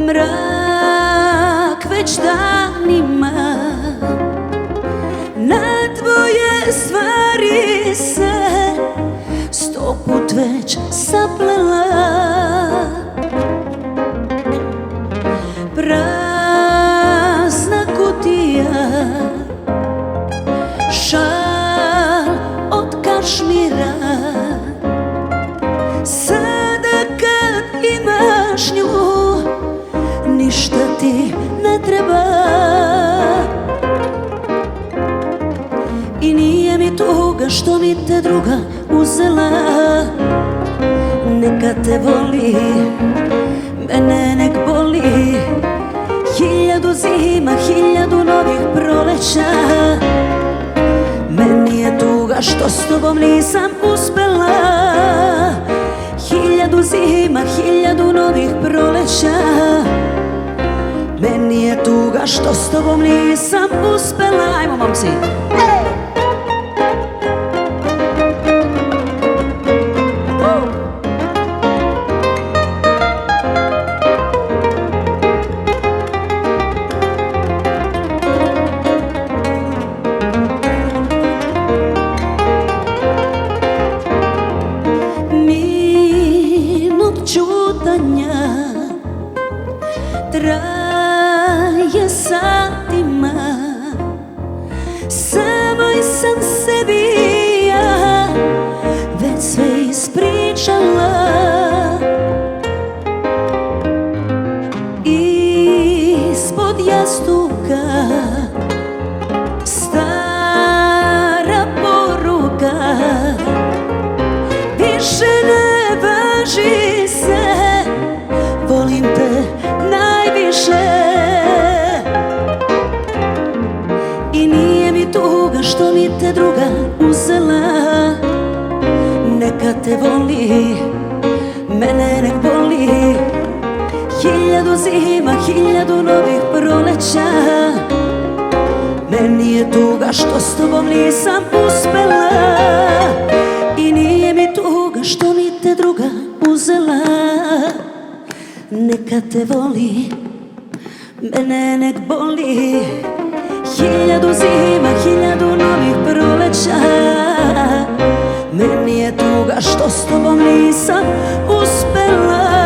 Mrak već danima na tvoje stvari se 100 put već saplela. Prazna kutija, šal od kašmira. Sada kad imaš nju, ništa ti ne treba. I nije mi tuga što mi te druga uzela. Neka te voli, mene nek boli. 1000 zima, 1000 novih proleća. Meni je tuga što s tobom nisam uspela. 1000 zima, 1000 novih proleća. Meni je tuga što s tobom nisam uspela. Ajmo momci! Čutanja traje satima. Samoj sam sebi ja već sve ispričala. Ispod jastuka stara poruka više ne važi se. Volim te najviše. I nije mi tuga što mi te druga uzela. Neka te voli, mene nek boli. 1000 zima, 1000 novih proleća. Meni je tuga što s tobom nisam uspela. I nije mi tuga što mi te druga uzela. Neka te voli, mene nek boli. 1000 zima, 1000 novih proleća. Meni je tuga što s tobom nisam uspela.